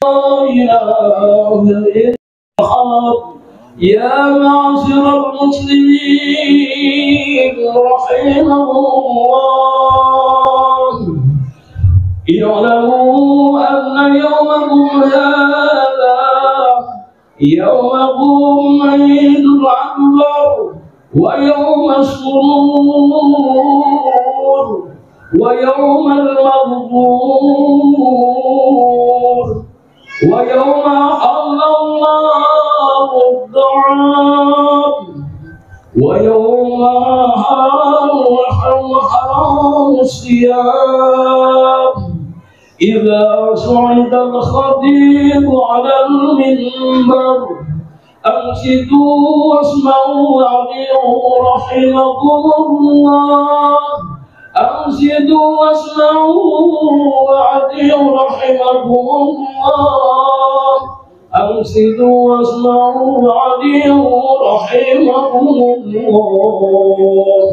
إله إلا الله. يا معشر المسلمين رحمه الله، اعلموا أن يومكم هذا يومكم عيد الأكبر ويوم السرور ويوم المغفور ويوم أحل الله الطعام ويوم حرم الصيام. إذا صعد الخطيب على المنبر أنصتوا واسمعوا وأطيعوا رحمكم الله. أنصتوا واسمعوا وأطيعوا رحمكم الله. أنصتوا واسمعوا وأطيعوا رحمكم الله.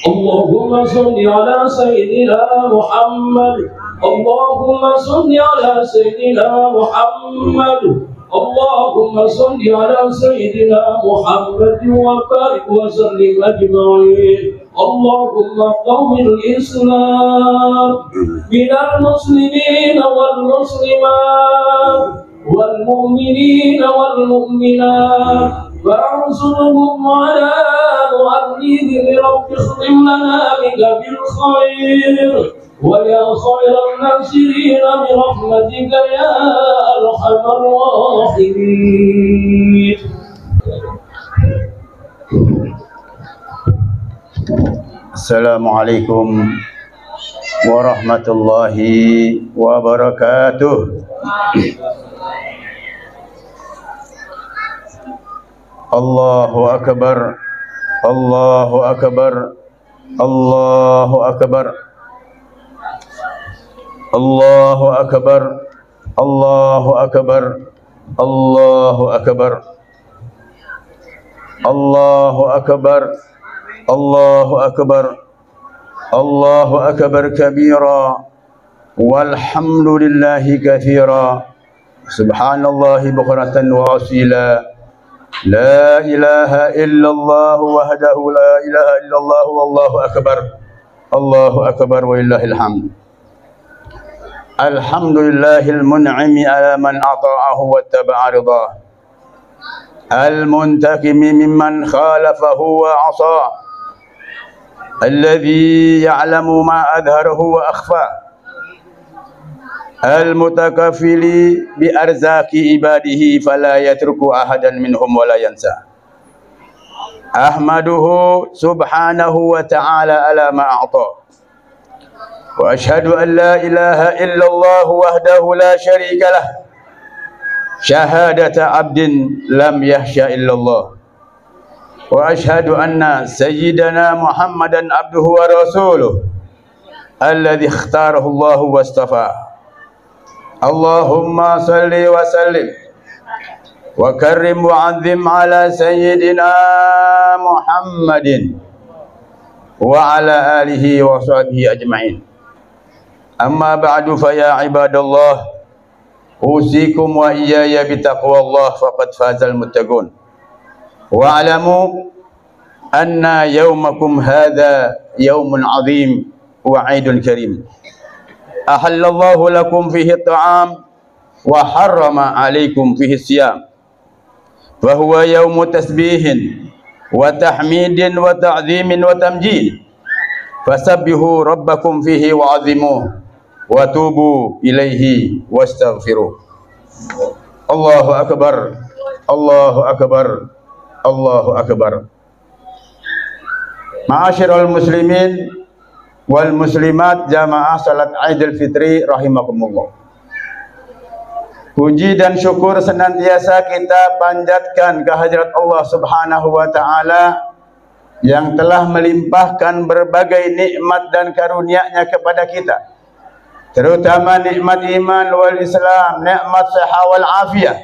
اللهم صل على سيدنا محمد. اللهم صل على سيدنا محمد. اللهم صل على سيدنا محمد وبارك وسلم أجمعين. اللهم قوم الإسلام من المسلمين والمسلمات والمؤمنين والمؤمنات وانصرهم على معذبهم. رب اختم لنا بك بالخير ويا خير الناصرين برحمتك يا أرحم الراحمين. Assalamualaikum warahmatullahi wabarakatuh. Allahu akbar, Allahu akbar, Allahu akbar, Allahu akbar, Allahu akbar, Allahu akbar, Allahu akbar, Allahu akbar, Allahu akbar kabira, walhamdulillahi kathira, subhanallahi bukratan wa asila. La ilaha illallah wahdahu la ilaha illallah wallahu akbar. Allahu akbar wa illahil hamd. Alhamdulillahil mun'imi ala man ata'ahu wattaba'a ridah. Al-muntakimi mimman khalafahu wa 'asa. Alladhi ya'lamu ma adharahu wa akhfa. Al-mutakafili bi arzaki ibadihi fala yatruku ahadan minhum wa la yansa. Ahmaduhu subhanahu wa ta'ala ala ma a'ta. Wa ashhadu an la ilaha illallah wahdahu la sharika lah. Syahadata abdin lam yahsya illallah. Wa ashhadu anna sayyidana Muhammadan abduhu wa rasuluh alladhi ikhtarahu Allah wastafa. Allahumma salli wa sallim wa karrim wa azim ala sayyidina Muhammadin wa ala alihi wa sahbihi ajma'in. Amma ba'du fa ya ibadallah, usikum wa iyaya bitaqwallah faqad fazal muttaqun. Wa alamu anna yawmakum hadha yawmun azim wa 'idun karim. Ahallallahu lakum fihi ta'am wa harrama alaikum fihi siyam. Wa huwa yawmu tasbihin wa tahmidin wa ta'zimin wa tamjid. Fasabbihu rabbakum fihi wa 'azimuh wa tubu ilaihi wastaghfiruh. Allahu akbar, Allahu akbar, Allahu akbar. Ma'asyiral muslimin wal muslimat jamaah salat Idul Fitri rahimakumullah. Puji dan syukur senantiasa kita panjatkan kehadirat Allah Subhanahu wa taala yang telah melimpahkan berbagai nikmat dan karunia-Nya kepada kita. Terutama nikmat iman wal Islam, nikmat sehat wal afiat.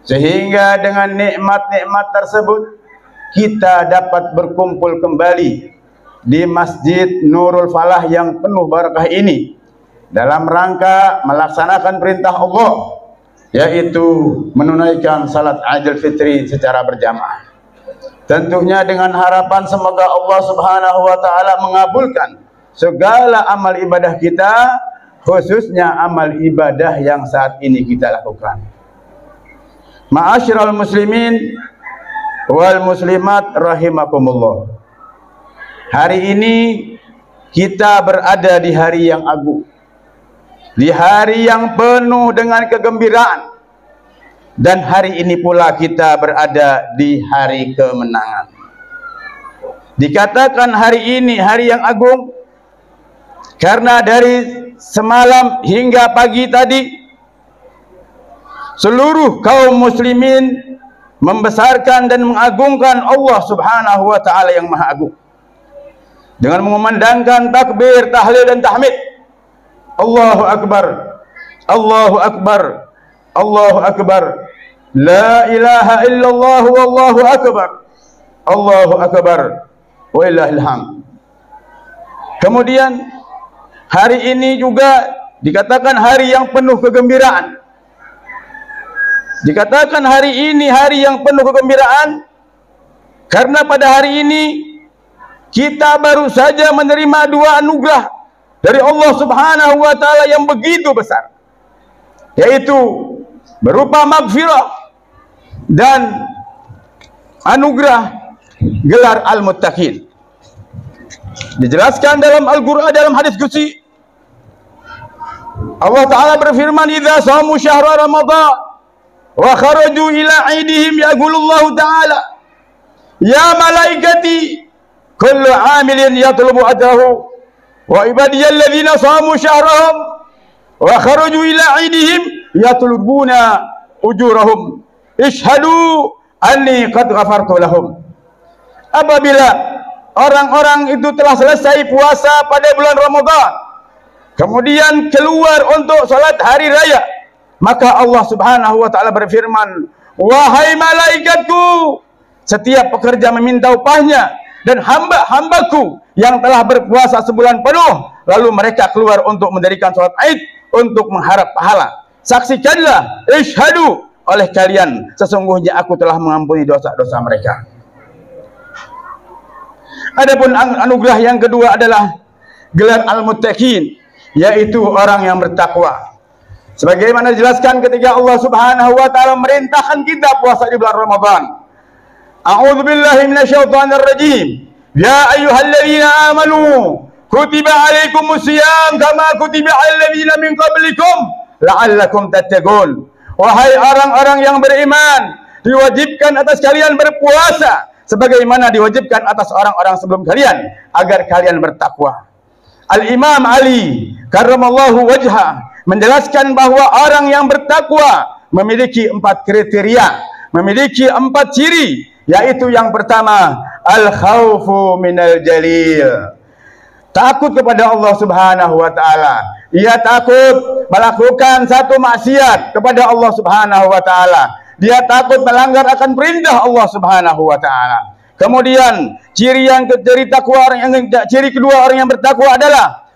Sehingga dengan nikmat-nikmat tersebut kita dapat berkumpul kembali di Masjid Nurul Falah yang penuh barakah ini dalam rangka melaksanakan perintah Allah, yaitu menunaikan salat Idul Fitri secara berjamaah. Tentunya dengan harapan semoga Allah Subhanahu wa taala mengabulkan segala amal ibadah kita, khususnya amal ibadah yang saat ini kita lakukan. Ma'asyiral muslimin wal muslimat rahimakumullah. Hari ini kita berada di hari yang agung, di hari yang penuh dengan kegembiraan, dan hari ini pula kita berada di hari kemenangan. Dikatakan hari ini hari yang agung karena dari semalam hingga pagi tadi seluruh kaum muslimin membesarkan dan mengagungkan Allah Subhanahu wa taala yang Maha Agung dengan mengumandangkan takbir, tahlil dan tahmid. Allahu akbar, Allahu akbar, Allahu akbar, la ilaha illallah wallahu akbar, Allahu akbar, walillahil hamd. Kemudian hari ini juga dikatakan hari yang penuh kegembiraan. Dikatakan hari ini hari yang penuh kegembiraan karena pada hari ini kita baru saja menerima dua anugerah dari Allah Subhanahu wa taala yang begitu besar, yaitu berupa maghfirah dan anugerah gelar al-muttaqin. Dijelaskan dalam Al-Qur'an, dalam hadis qudsi, Allah taala berfirman, "Idza shamu syahra ramadhan wa kharaju ila 'idihim yaqulullahu ta'ala ya malaikati kullu 'amilin yatlubu ajrahu wa ibadiyal ladzina shamu syahrahum wa kharaju ila 'idihim yatlubuna ujurahum ishhadu anni qad ghafartu lahum." Apabila orang-orang itu telah selesai puasa pada bulan Ramadan, kemudian keluar untuk salat hari raya, maka Allah Subhanahu wa taala berfirman, "Wahai malaikatku, setiap pekerja meminta upahnya, dan hamba-hambaku yang telah berpuasa sebulan penuh lalu mereka keluar untuk mendirikan salat Id untuk mengharap pahala, saksikanlah, ishhadu, oleh kalian sesungguhnya aku telah mengampuni dosa-dosa mereka." Adapun anugerah yang kedua adalah gelar al-muttaqin, yaitu orang yang bertakwa. Sebagaimana dijelaskan ketika Allah Subhanahu wa taala merintahkan kita puasa di bulan Ramadan. A'udzu billahi minasyaitonir rajim. Ya ayyuhalladzina amanu kutiba alaikumus syiyam kama kutiba alal ladzina min qablikum la'allakum tattaqun. Wahai orang-orang yang beriman, diwajibkan atas kalian berpuasa sebagaimana diwajibkan atas orang-orang sebelum kalian agar kalian bertakwa. Al-Imam Ali karramallahu wajhah menjelaskan bahwa orang yang bertakwa memiliki 4 kriteria, memiliki 4 ciri, yaitu yang pertama, al-khaufu minal jalil, takut kepada Allah Subhanahu wa taala. Ia takut melakukan satu maksiat kepada Allah Subhanahu wa taala. Dia takut melanggar akan perintah Allah Subhanahu wa taala. Kemudian ciri kedua orang yang bertakwa adalah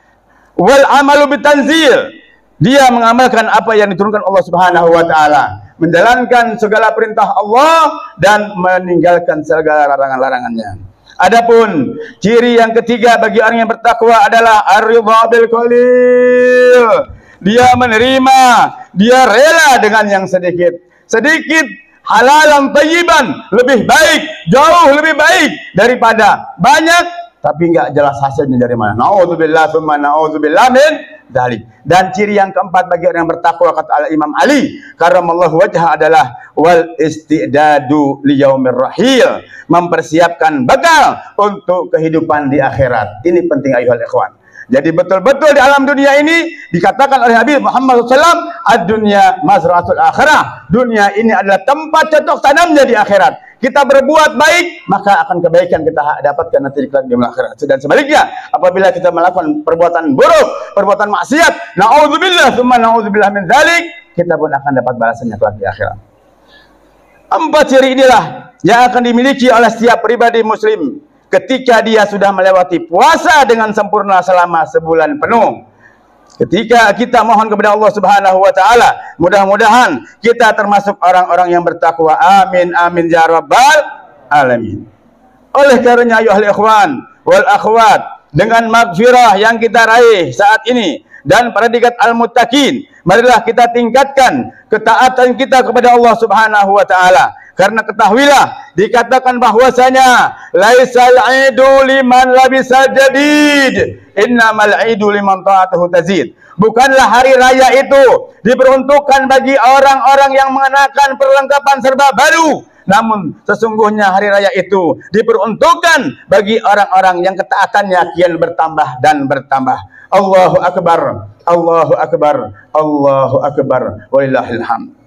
wal amalu bitanzil. Dia mengamalkan apa yang diturunkan Allah Subhanahu wa taala, menjalankan segala perintah Allah dan meninggalkan segala larangan-larangannya. Adapun ciri yang ketiga bagi orang yang bertakwa adalah ar-ridha bil qalil. Dia menerima, dia rela dengan yang sedikit. Sedikit halalan thayyiban lebih baik, jauh lebih baik daripada banyak tapi enggak jelas hasilnya dari mana. Nauzubillah tsumma nauzubillah min dzalik. Dan ciri yang keempat bagi orang yang bertakwa, kata Imam Ali karramallahu wajhah, adalah wal istidadu liyaumir rahil, mempersiapkan bekal untuk kehidupan di akhirat. Ini penting ayuhal ikhwan. Jadi betul-betul di alam dunia ini dikatakan oleh Nabi Muhammad SAW, ad-dunya mazra'atul akhirah. Dunia ini adalah tempat cocok tanamnya di akhirat. Kita berbuat baik, maka akan kebaikan kita dapatkan nanti di akhirat. Dan sebaliknya, apabila kita melakukan perbuatan buruk, perbuatan maksiat, na'udzubillah tsumma na'udzubillah min dzalik, kita pun akan dapat balasannya kelak di akhirat. 4 ciri inilah yang akan dimiliki oleh setiap pribadi muslim ketika dia sudah melewati puasa dengan sempurna selama sebulan penuh. Ketika kita mohon kepada Allah Subhanahu wa taala, mudah-mudahan kita termasuk orang-orang yang bertakwa. Amin amin ya rabbal alamin. Oleh karenanya ayuhal ikhwan wal akhwat, dengan maghfirah yang kita raih saat ini dan predikat al-muttaqin, marilah kita tingkatkan ketaatan kita kepada Allah Subhanahu wa taala. Karena ketahuilah, dikatakan bahwasanya laisal aidu liman labisal jadid, innamal aidu liman ta'atuhu tazid. Bukanlah hari raya itu diperuntukkan bagi orang-orang yang mengenakan perlengkapan serba baru, namun sesungguhnya hari raya itu diperuntukkan bagi orang-orang yang ketaatannya kian bertambah dan bertambah. Allahu akbar, Allahu akbar, Allahu akbar, walillahil hamd.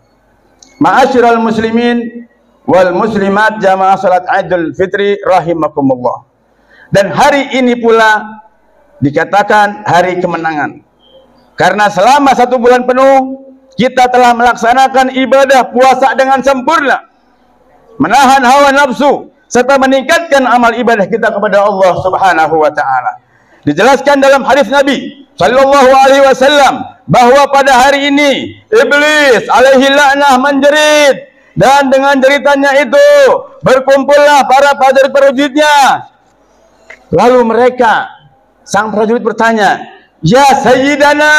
Ma'asyiral muslimin wal muslimat jamaah salat Idul Fitri rahimakumullah. Dan hari ini pula dikatakan hari kemenangan, karena selama 1 bulan penuh kita telah melaksanakan ibadah puasa dengan sempurna, menahan hawa nafsu serta meningkatkan amal ibadah kita kepada Allah Subhanahu wa taala. Dijelaskan dalam hadis Nabi sallallahu alaihi wasallam bahwa pada hari ini iblis alaihi la'nah menjerit, dan dengan jeritannya itu berkumpullah para prajurit-prajuritnya. Lalu mereka, sang prajurit bertanya, "Ya Sayyidana,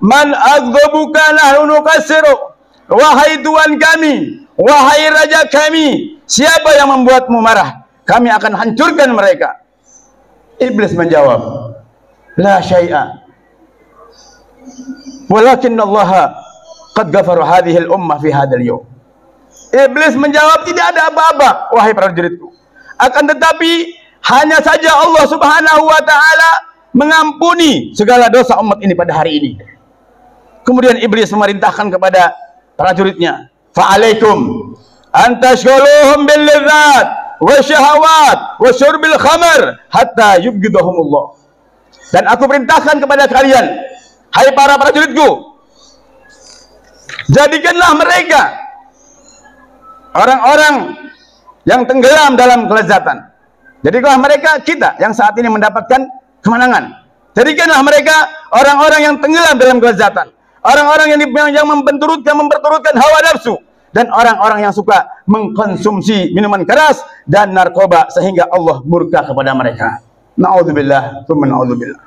man aghdabuka nahnu nukassiru?" Wahai Tuhan kami, wahai Raja kami, siapa yang membuatmu marah? Kami akan hancurkan mereka. Iblis menjawab, "La syai'a. Walakin Allah qad ghafara hadhihi al-ummah fi hadzal yawm." Iblis menjawab, tidak ada apa-apa wahai prajuritku, akan tetapi hanya saja Allah Subhanahu wa taala mengampuni segala dosa umat ini pada hari ini. Kemudian iblis memerintahkan kepada prajuritnya, "Fa'alaikum antashghaluhum bil ladzat wa syahawat wa syurbil khamr hatta yubghidahumullah." Dan aku perintahkan kepada kalian, hai para prajuritku, jadikanlah mereka orang-orang yang tenggelam dalam kelezatan. Jadikanlah mereka kita yang saat ini mendapatkan kemenangan. Jadikanlah mereka orang-orang yang tenggelam dalam kelezatan, orang-orang yang memperturutkan hawa nafsu, dan orang-orang yang suka mengkonsumsi minuman keras dan narkoba sehingga Allah murka kepada mereka. Na'udzubillah, tsumma na'udzubillah.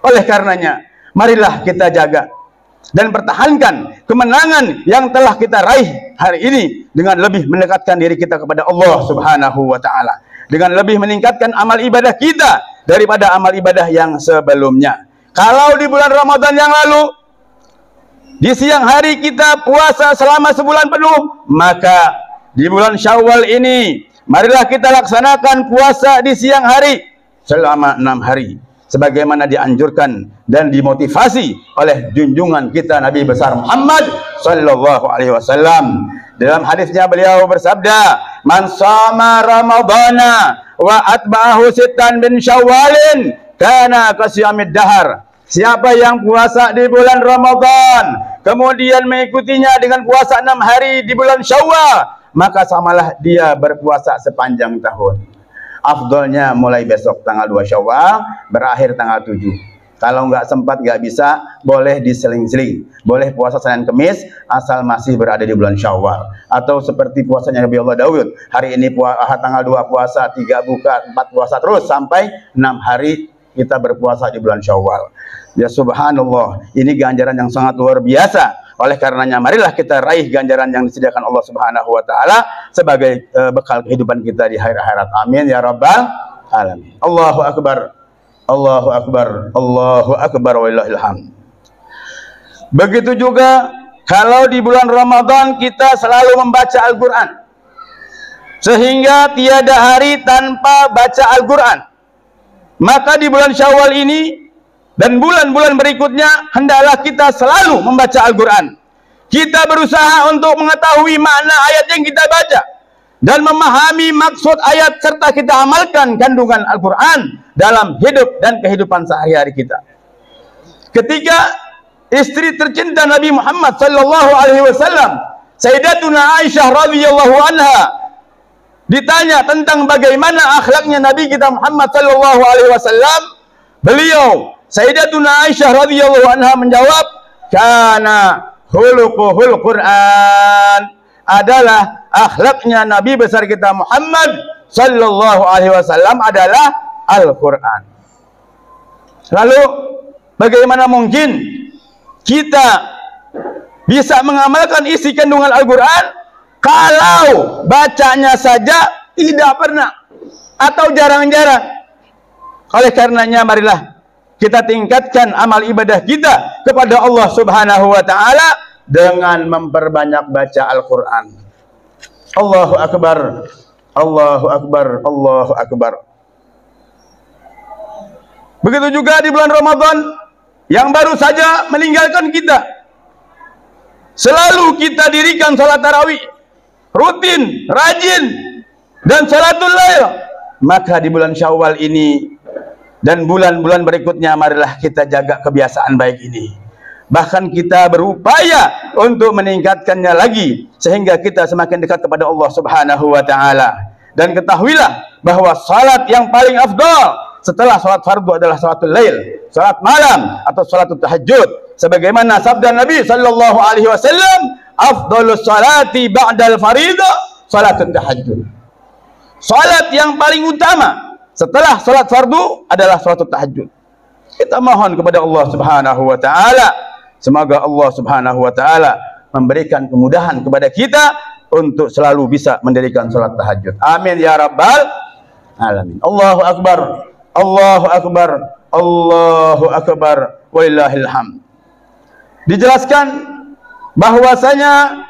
Oleh karenanya, marilah kita jaga dan pertahankan kemenangan yang telah kita raih hari ini dengan lebih mendekatkan diri kita kepada Allah Subhanahu wa taala, dengan lebih meningkatkan amal ibadah kita daripada amal ibadah yang sebelumnya. Kalau di bulan Ramadan yang lalu di siang hari kita puasa selama sebulan penuh, maka di bulan Syawal ini marilah kita laksanakan puasa di siang hari selama 6 hari, sebagaimana dianjurkan dan dimotivasi oleh junjungan kita Nabi besar Muhammad sallallahu alaihi wasallam. Dalam hadisnya beliau bersabda, "Man shama ramadhana wa atba'ahu sittan min syawalin kana kasiyamid dahar." Siapa yang puasa di bulan Ramadan kemudian mengikutinya dengan puasa 6 hari di bulan Syawal, maka samalah dia berpuasa sepanjang tahun. Afdolnya mulai besok tanggal 2 Syawal, berakhir tanggal 7. Kalau nggak sempat, nggak bisa, boleh diseling-seling. Boleh puasa Senin Kemis, asal masih berada di bulan Syawal. Atau seperti puasanya Nabi Allah Daud. Hari ini tanggal 2 puasa, 3 buka, 4 puasa terus, sampai 6 hari kita berpuasa di bulan Syawal. Ya subhanallah, ini ganjaran yang sangat luar biasa. Oleh karenanya marilah kita raih ganjaran yang disediakan Allah Subhanahu wa taala sebagai bekal kehidupan kita di akhirat. Amin ya rabbal alamin. Allahu akbar. Allahu akbar. Allahu akbar walillahil hamd. Begitu juga kalau di bulan Ramadan kita selalu membaca Al-Qur'an, sehingga tiada hari tanpa baca Al-Qur'an. Maka di bulan Syawal ini dan bulan-bulan berikutnya hendaklah kita selalu membaca Al-Quran. Kita berusaha untuk mengetahui makna ayat yang kita baca dan memahami maksud ayat, serta kita amalkan kandungan Al-Quran dalam hidup dan kehidupan sehari-hari kita. Ketika istri tercinta Nabi Muhammad sallallahu alaihi wasallam, Sayyidatuna Aisyah radhiyallahu anha, ditanya tentang bagaimana akhlaknya Nabi kita Muhammad sallallahu alaihi wasallam, beliau Sayyidatuna Aisyah radhiyallahu anha menjawab, kana khuluquhul Quran, adalah akhlaknya Nabi besar kita Muhammad sallallahu alaihi wasallam adalah Al-Quran. Lalu bagaimana mungkin kita bisa mengamalkan isi kandungan Al-Quran kalau bacanya saja tidak pernah atau jarang-jarang? Oleh karenanya marilah kita tingkatkan amal ibadah kita kepada Allah Subhanahu wa taala dengan memperbanyak baca Al-Quran. Allahu akbar, Allahu akbar, Allahu akbar. Begitu juga di bulan Ramadan yang baru saja meninggalkan kita, selalu kita dirikan salat tarawih rutin, rajin, dan salatul lail. Maka di bulan Syawal ini dan bulan-bulan berikutnya marilah kita jaga kebiasaan baik ini. Bahkan kita berupaya untuk meningkatkannya lagi sehingga kita semakin dekat kepada Allah Subhanahu wa taala. Dan ketahuilah bahwa salat yang paling afdal setelah salat fardu adalah salatul lail, salat malam atau salatul tahajud. Sebagaimana sabda Nabi sallallahu alaihi wasallam, afdhalus salati ba'dal faridah salatul tahajud. Salat yang paling utama setelah salat fardu adalah salatul tahajud. Kita mohon kepada Allah Subhanahu wa taala, semoga Allah Subhanahu wa taala memberikan kemudahan kepada kita untuk selalu bisa mendirikan salat tahajud. Amin ya rabbal alamin. Allahu akbar, Allahu akbar, Allahu akbar, walillahil hamd. Dijelaskan bahwasanya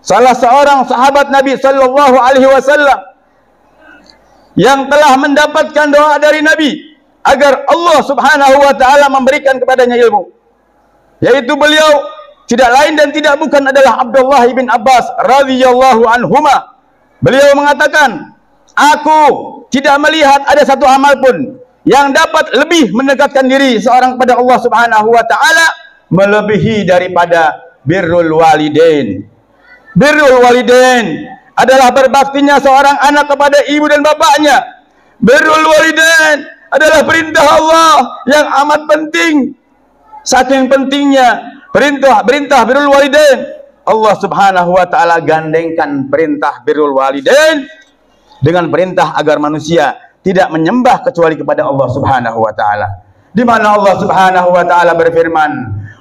salah seorang sahabat Nabi sallallahu alaihi wasallam yang telah mendapatkan doa dari Nabi agar Allah Subhanahu wa taala memberikan kepadanya ilmu, yaitu beliau tidak lain dan tidak bukan adalah Abdullah bin Abbas radhiyallahu anhuma. Beliau mengatakan, aku tidak melihat ada satu amal pun yang dapat lebih mendekatkan diri seorang kepada Allah Subhanahu wa taala melebihi daripada birrul walidain. Birrul walidain adalah berbaktinya seorang anak kepada ibu dan bapaknya. Birrul walidain adalah perintah Allah yang amat penting. Saking pentingnya perintah birrul walidain, Allah Subhanahu wa taala gandengkan perintah birrul walidain dengan perintah agar manusia tidak menyembah kecuali kepada Allah Subhanahu wa taala. Di mana Allah Subhanahu wa taala berfirman,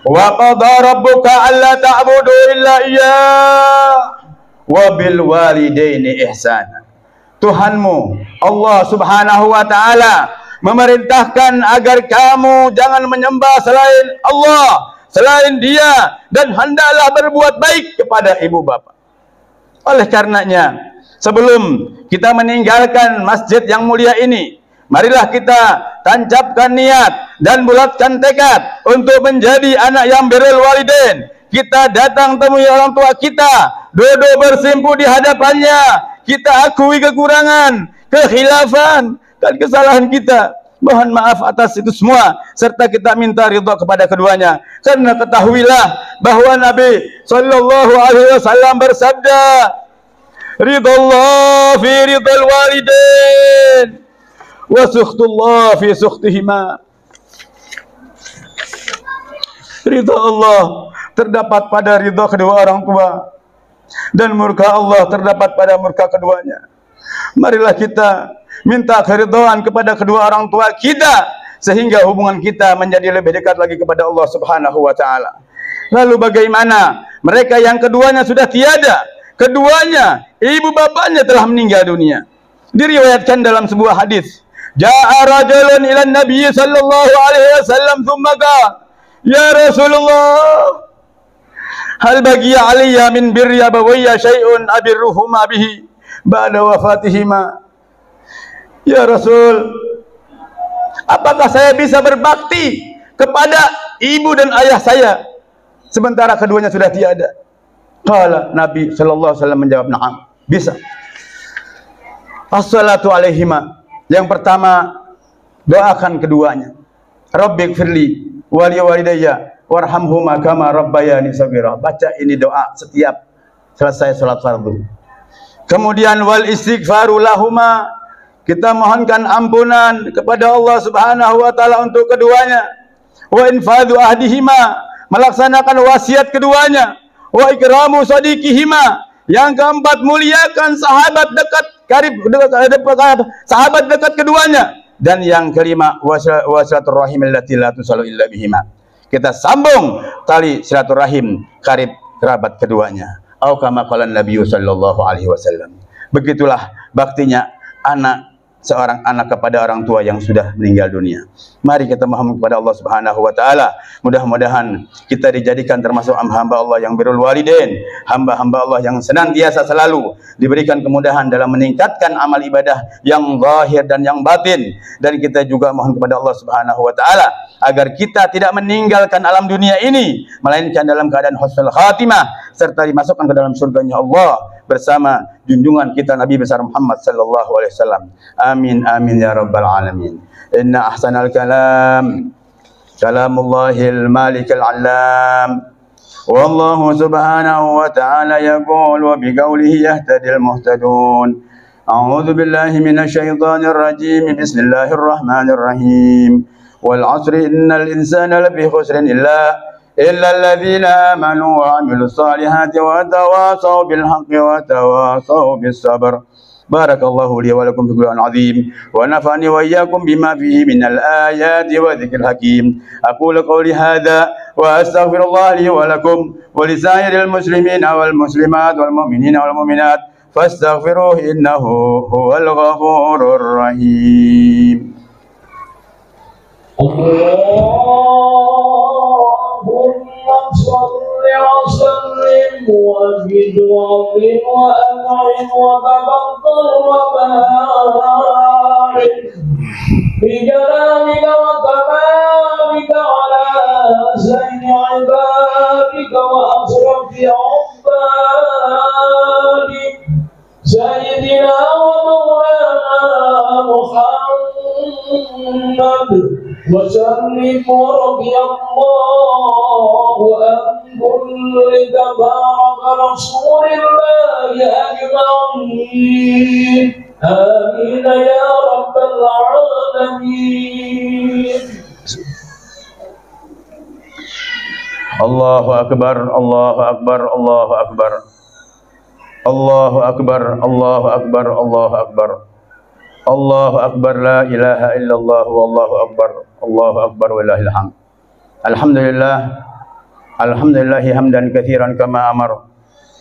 "Wa qadha rabbuka alla ta'budu illa iyyah wa bil walidaini ihsana." Tuhanmu Allah Subhanahu wa taala memerintahkan agar kamu jangan menyembah selain Allah, selain Dia, dan hendaklah berbuat baik kepada ibu bapa. Oleh karenanya, sebelum kita meninggalkan masjid yang mulia ini, marilah kita tancapkan niat dan bulatkan tekad untuk menjadi anak yang birrul walidain. Kita datang temui orang tua kita, duduk bersimpu di hadapannya, kita akui kekurangan, kekhilafan dan kesalahan kita. Mohon maaf atas itu semua, serta kita minta ridha kepada keduanya. Karena ketahuilah bahwa Nabi sallallahu alaihi wasallam bersabda, ridallah fi ridal walidain wa sukhtullah fi sukhtihima. Ridha Allah terdapat pada ridha kedua orang tua, dan murka Allah terdapat pada murka keduanya. Marilah kita minta keridhaan kepada kedua orang tua kita sehingga hubungan kita menjadi lebih dekat lagi kepada Allah Subhanahu wa taala. Lalu bagaimana mereka yang keduanya sudah tiada, keduanya ibu bapaknya telah meninggal dunia? Diriwayatkan dalam sebuah hadis, ja'a rajulun ila Nabi sallallahu alaihi wasallam thumma qala, ya Rasulullah, hal bagiya alayya min birri abawayya syai'un abirruhuma bihi ba'da wafatihima. Ya Rasul, apakah saya bisa berbakti kepada ibu dan ayah saya sementara keduanya sudah tiada? Qala, Nabi sallallahu alaihi wasallam menjawab, na'am, bisa. As-salatu alaihima, yang pertama doakan keduanya. Rabbighfirli wa li walidayya warhamhuma kama rabbayani shaghira. Baca ini doa setiap selesai salat fardu. Kemudian wal istighfaru lahuma, kita mohonkan ampunan kepada Allah Subhanahu wa taala untuk keduanya. wa infadhu ahdihima, melaksanakan wasiat keduanya, wa ikramu sadiqihima, yang keempat muliakan sahabat dekat sahabat dekat keduanya, dan yang kelima wasilaturrahim allati la tusalu illa bihima, kita sambung tali silaturahim karib kerabat keduanya. Au kama qala Nabi sallallahu alaihi wasallam. Begitulah baktinya seorang anak kepada orang tua yang sudah meninggal dunia. Mari kita mohon kepada Allah Subhanahu wa taala, mudah-mudahan kita dijadikan termasuk hamba Allah yang birrul walidain, hamba-hamba Allah yang senantiasa selalu diberikan kemudahan dalam meningkatkan amal ibadah yang zahir dan yang batin. Dan kita juga mohon kepada Allah Subhanahu wa taala agar kita tidak meninggalkan alam dunia ini melainkan dalam keadaan husnul khatimah, serta dimasukkan ke dalam surganya Allah bersama junjungan kita Nabi besar Muhammad sallallahu alaihi wasallam. Amin amin ya rabbal alamin. Inna ahsanal kalam kalamullahil malikal alam. Wallahu subhanahu wa ta'ala yaqul wa biqaulihi yahtadil muhtadun. A'udzu billahi minasy syaithanir rajim. Bismillahirrahmanir rahim. Wal 'asri innal insana lafi khusrin illa alladzina amanu wa 'amilus solihati wa tawasaw bil haqqi wa tawasaw bis sabr. Barakallahu li wa lakum fil Qur'anil 'azim wa nafa'ani wa iyyakum bima fihi minal ayati wa dzikril hakim. Aqulu qawli hadza wa astaghfirullah li wa lakum wa li sa'iril muslimina wal muslimat wal mu'minina wal mu'minat fastaghfiruhu innahu huwal ghafurur rahim. Allahumma shalli wa sallim wa zid wa an'im wa tabakkal wa barik bi jalalika wa kamalika ala sayyidi ibadika wa asrafi ubadik sayyidina wa maulana Muhammad wa sallim wa radiyallahu an kulli tabaraka rasulillahi ajma'in. Amin ya rabbal alamin. Allahu akbar, Allahu akbar, Allahu akbar. Allahu akbar, Allahu akbar, Allahu akbar. Allahu akbar, la ilaha illallah, wallahu akbar, Allahu akbar, walillahil hamd. Alhamdulillah, alhamdulillahi hamdan katsiran kama amar.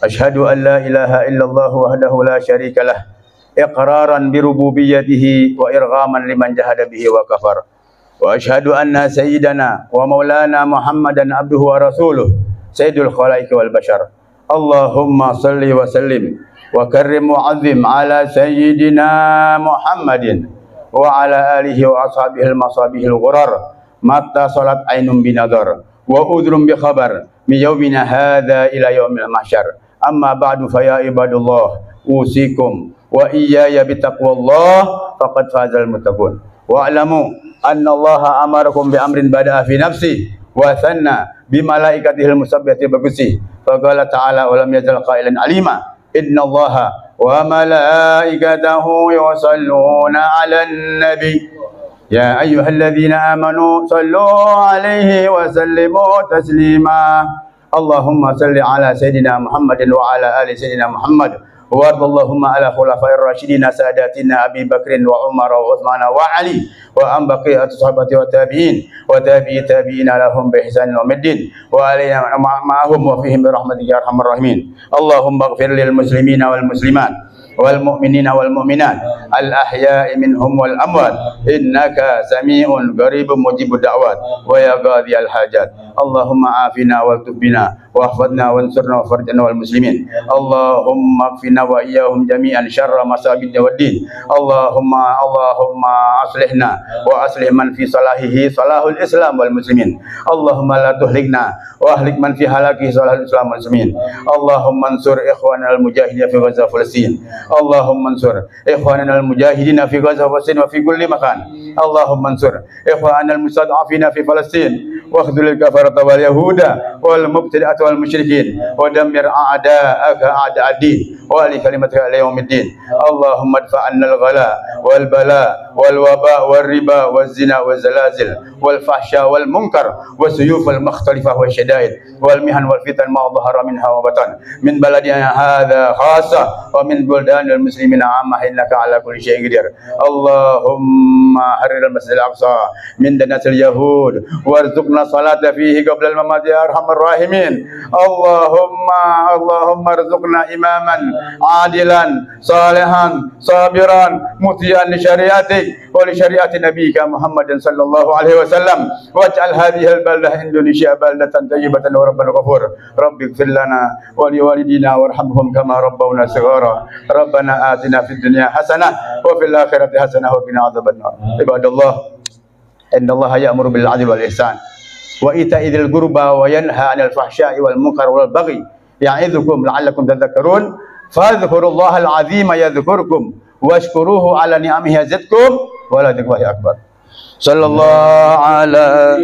Asyhadu an la ilaha illallah wahdahu la syarika lah, iqraran bi rububiyyatihi wa irghaman liman jahada bihi wa kafar. Wa asyhadu anna sayyidana wa maulana Muhammadan abduhu wa rasuluh, sayyidul khalaiqi wal bashar. Allahumma salli wa sallim wa karrim wa azim ala sayyidina Muhammadin wa ala alihi wa ashabihi al-masabihil ghurar mata salat ainum binadar wa udrum bi khabar mi yaumina hadza ila yaumil mahsyar. Amma ba'du fa ya ibadullah usikum wa iyaya bi taqwallah faqad fazal muttaqun. Wa alamu anna Allah amarakum bi amrin bada'a fi nafsi wa thanna bi malaikatihil musabbihati bagusi. Faqala ta'ala wa lam yazal qailan alima innallaha wa malaikatahu yusalluna 'alan nabi ya ayyuhalladzina amanu sallu 'alaihi wa sallimu taslima. Allahumma salli 'ala sayyidina Muhammadin wa 'ala ali sayyidina Muhammad wa Allahumma 'ala khulafair rasyidin sadatina Abi Bakrin wa Umar wa Utsman wa Ali wa an baqiyatu sahabati wa tabi'in wa tabi'i tabi'ina lahum bi ihsanin wa middin wa alayna ma'ahum wa fihim bi rahmatika arhamar rahimin. Allahumma ighfir lil muslimina wal muslimat wal mu'minina wal mu'minat al ahya'i minhum wal amwat innaka sami'un qaribun mujibud da'wat wa ya qadhiyal hajat. Allahumma afina wal tubina wa ahfadna wa ansurna wa farjana wal muslimin. Allahumma afina wa iyyahum jami'an syarra masabid waddin. Allahumma aslihna wa aslih man fi salahihi salahul islam wal muslimin. Allahumma la tuhlikna wa ahlik man fi halakihi salahul islam wal muslimin. Allahumma ansur ikhwanal mujahidin fi Gaza Palestin. Allahumma ansur ikhwanal mujahidin fi Gaza Palestin wa fi kulli makan. Allahumma ansur ikhwanal mustad'afina fi Palestin wa khudhul kafarata wal yahuda wal mubtadi'ata wal musyrikin wa dammir a'da'aka a'da'ad din wa li kalimatika ila yaumiddin. Allahumma adfa' 'anna al-ghala wal bala والوباء والربا والزنا والزلازل والفحشاء والمنكر والسيوف المختلفة والشدائد والمحن والفتن ما ظهر منها وبطن من بلدنا هذا خاصة ومن بلدان المسلمين عامة إنك على كل شيء قدير. اللهم حرر المسجد الأقصى من دنس اليهود وارزقنا الصلاة فيه قبل الممات يا أرحم الراحمين. اللهم ارزقنا إماما عادلا صالحا صابرا مطيعا لشريعتك ولشريعة نبيك محمد صلى الله عليه وسلم واجعل هذه البلدة إندونيسيا بلدة طيبة ورب غفور. رب اغفر لنا ولوالدينا وارحمهم كما ربونا صغارا. ربنا آتنا في الدنيا حسنة وفي الآخرة حسنة وقنا عذاب النار. عباد الله إن الله يأمر بالعدل والإحسان وإيتاء ذي القربى وينهى عن الفحشاء والمنكر والبغي يعظكم لعلكم تذكرون فاذكروا الله العظيم يذكركم واشكروه على نعمه يزدكم ولذكر الله أكبر. صلى الله على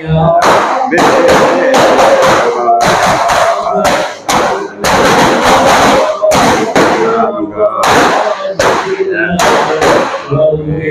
Ya Rabbi